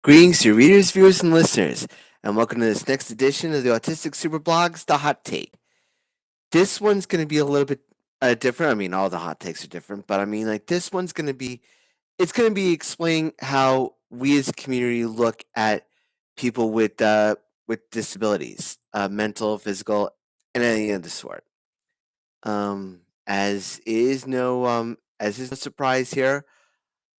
Greetings to your readers, viewers, and listeners, and welcome to this next edition of the Autistic Superblogs, The Hot Take. This one's going to be a little bit different. I mean, all the hot takes are different, but I mean, like, this one's going to be, it's going to be explaining how we as a community look at people with disabilities, mental, physical, and any of the sort. As is no surprise here,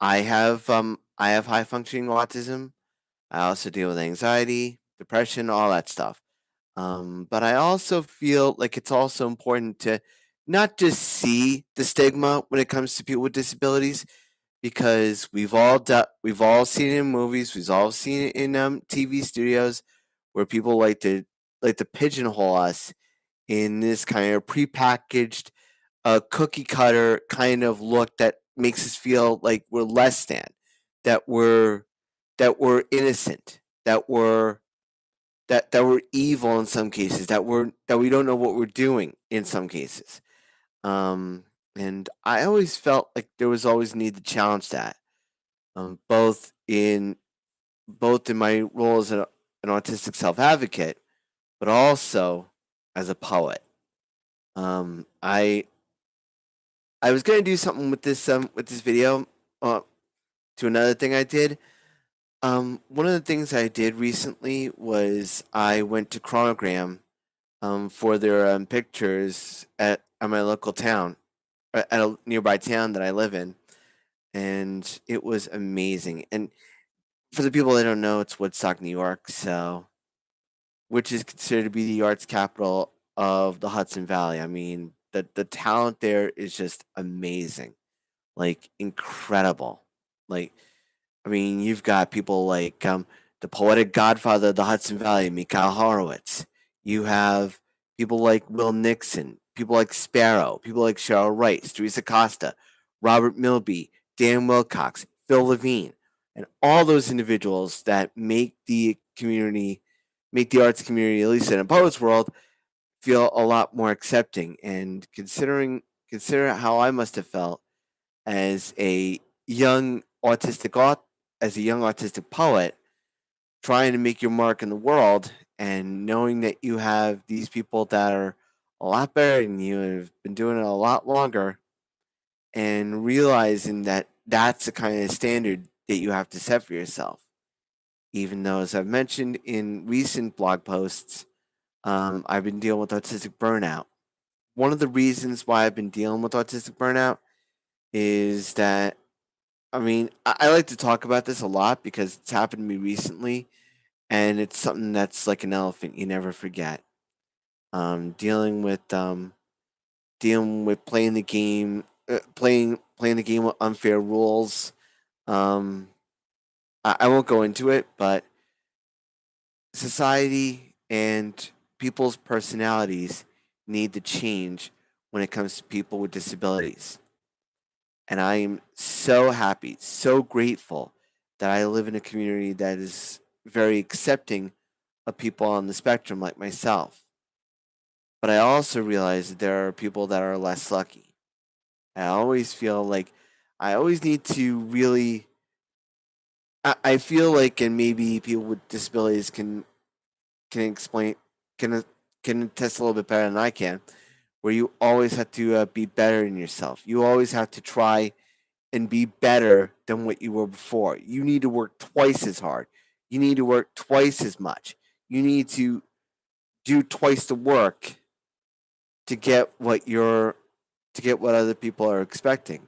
I have high functioning autism. I also deal with anxiety, depression, all that stuff. But I also feel like it's also important to not just see the stigma when it comes to people with disabilities, because we've all seen it in movies, we've all seen it in TV studios, where people like to pigeonhole us in this kind of prepackaged, cookie cutter kind of look that makes us feel like we're less than, that we're innocent, that we're evil in some cases, that we don't know what we're doing in some cases. And I always felt like there was always a need to challenge that, um, both in both in my role as an autistic self advocate, but also as a poet. Um, I I was gonna do something with this video, to another thing I did. One of the things I did recently was I went to Chronogram for their pictures at my local town, at a nearby town that I live in, and it was amazing. And for the people that don't know, it's Woodstock, New York, so which is considered to be the arts capital of the Hudson Valley. I mean, the talent there is just amazing, like incredible. Like, I mean, you've got people like the poetic godfather of the Hudson Valley, Mikhail Horowitz. You have people like Will Nixon, people like Sparrow, people like Cheryl Wright, Teresa Costa, Robert Milby, Dan Wilcox, Phil Levine, and all those individuals that make the arts community, at least in a poet's world, feel a lot more accepting. And consider how I must have felt as a young as a young autistic poet trying to make your mark in the world, and knowing that you have these people that are a lot better than you and have been doing it a lot longer, and realizing that that's the kind of standard that you have to set for yourself. Even though, as I've mentioned in recent blog posts, I've been dealing with autistic burnout. One of the reasons why I've been dealing with autistic burnout is that, I mean, I like to talk about this a lot because it's happened to me recently, and it's something that's like an elephant you never forget. Dealing with playing the game, playing the game with unfair rules. Um, I won't go into it, but society and people's personalities need to change when it comes to people with disabilities. And I am so happy, so grateful that I live in a community that is very accepting of people on the spectrum like myself. But I also realize that there are people that are less lucky. I always feel like I always need to really. I feel like, and maybe people with disabilities can explain, can can attest a little bit better than I can, where you always have to be better than yourself. You always have to try and be better than what you were before. You need to work twice as hard. You need to work twice as much. You need to do twice the work to get to get what other people are expecting.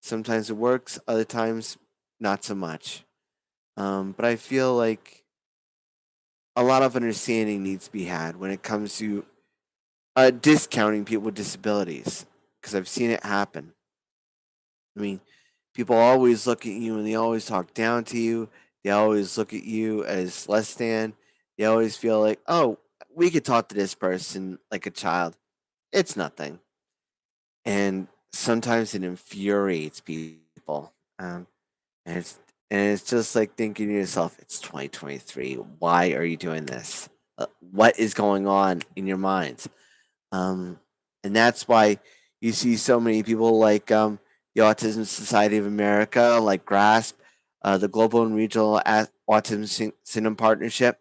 Sometimes it works, other times not so much. But I feel like a lot of understanding needs to be had when it comes to discounting people with disabilities, because I've seen it happen. I mean, people always look at you and they always talk down to you. They always look at you as less than. They always feel like, oh, we could talk to this person like a child. It's nothing. And sometimes it infuriates people. And it's just like thinking to yourself, it's 2023. Why are you doing this? What is going on in your minds? Um, and that's why you see so many people like the Autism Society of America, like GRASP, the Global and Regional Autism Syndrome Partnership,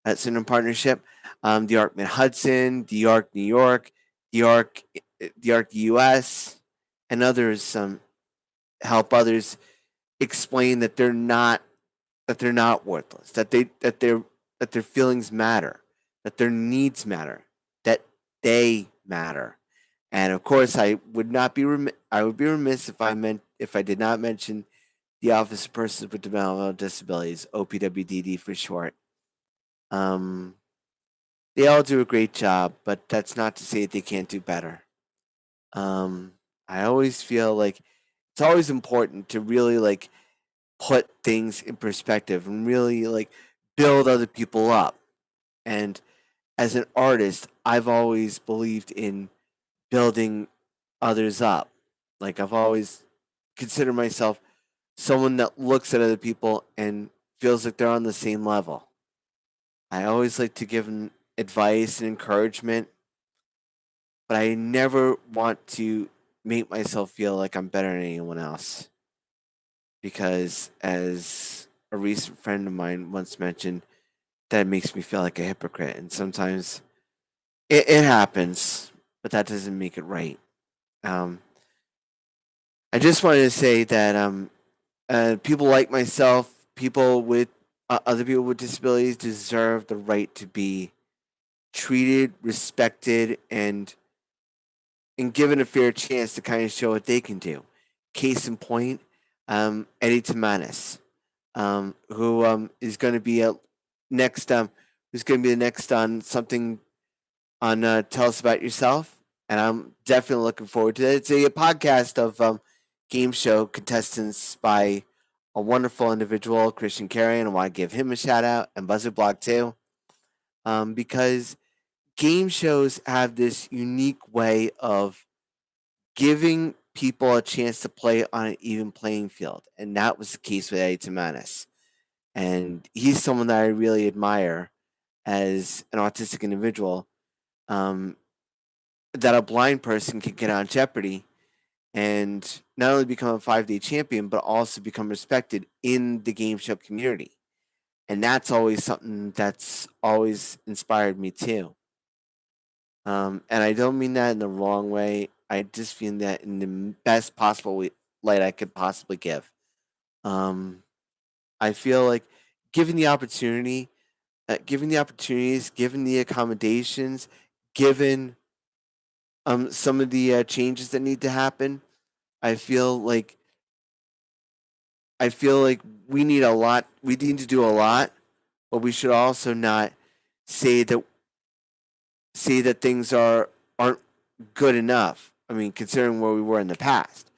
the ARC Mid Hudson, the ARC New York, the ARC, US, and others help others explain that they're not worthless, that their feelings matter, that their needs matter, that they matter. And of course, I would be remiss if I did not mention the Office of Persons with Developmental Disabilities, OPWDD for short. Um, they all do a great job, but that's not to say that they can't do better. Um, I always feel like it's always important to really like put things in perspective and really like build other people up. And as an artist, I've always believed in building others up. Like I've always considered myself someone that looks at other people and feels like they're on the same level. I always like to give them advice and encouragement, but I never want to make myself feel like I'm better than anyone else. Because as a recent friend of mine once mentioned, that makes me feel like a hypocrite. And sometimes it happens, but that doesn't make it right. Um, I just wanted to say that people like myself, people with other people with disabilities deserve the right to be treated, respected, and given a fair chance to kind of show what they can do. Case in point, Eddie Tamanis, who is going to be next, who's going to be the next on something on Tell Us About Yourself, and I'm definitely looking forward to it. It's a podcast of game show contestants by a wonderful individual, Christian Carrion. I want to give him a shout out, and Buzzard Blog too, because game shows have this unique way of giving people a chance to play on an even playing field, and that was the case with Eddie Tamanis. And he's someone that I really admire as an autistic individual. Um, that a blind person can get on Jeopardy and not only become a 5-day champion, but also become respected in the game show community. And that's always something that's always inspired me too. And I don't mean that in the wrong way. I just mean that in the best possible light I could possibly give. Um, I feel like given the opportunity, given the opportunities, given the accommodations, given some of the changes that need to happen, I feel like I feel like we need a lot. We need to do a lot, but we should also not say that things aren't good enough. I mean, considering where we were in the past.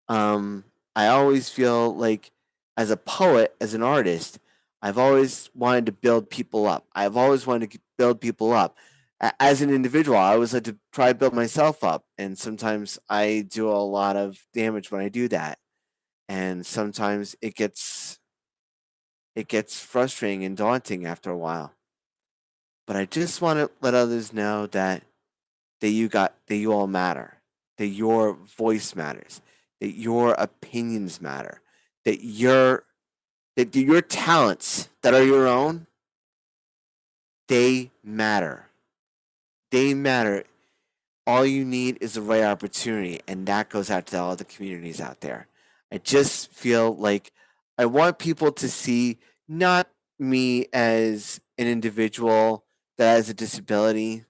I always feel like, as a poet, as an artist, I've always wanted to build people up. I've always wanted to build people up. As an individual, I always like to try to build myself up, and sometimes I do a lot of damage when I do that. And sometimes it gets frustrating and daunting after a while. But I just want to let others know that you all matter, that your voice matters, that your opinions matter, that your talents that are your own, they matter. They matter. All you need is the right opportunity, and that goes out to all the communities out there. I just feel like I want people to see not me as an individual that has a disability.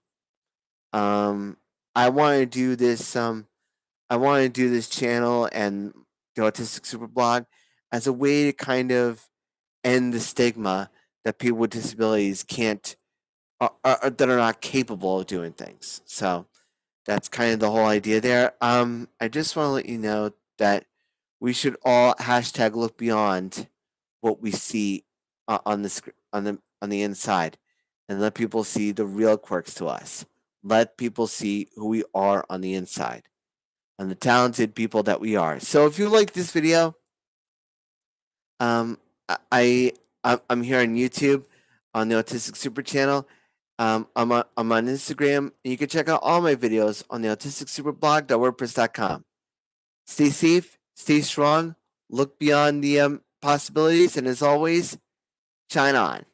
Um, I want to do this. I want to do this channel and the Autistic Super Blog as a way to kind of end the stigma that people with disabilities can't, that are not capable of doing things. So that's kind of the whole idea there. I just want to let you know that we should all hashtag look beyond what we see on the on the inside, and let people see the real quirks to us. Let people see who we are on the inside, and the talented people that we are. So if you like this video, um, I'm here on YouTube on the Autistic Super Channel. I'm on Instagram, and you can check out all my videos on the autisticsuperblog.wordpress.com. Stay safe, stay strong, look beyond the possibilities. And as always, shine on.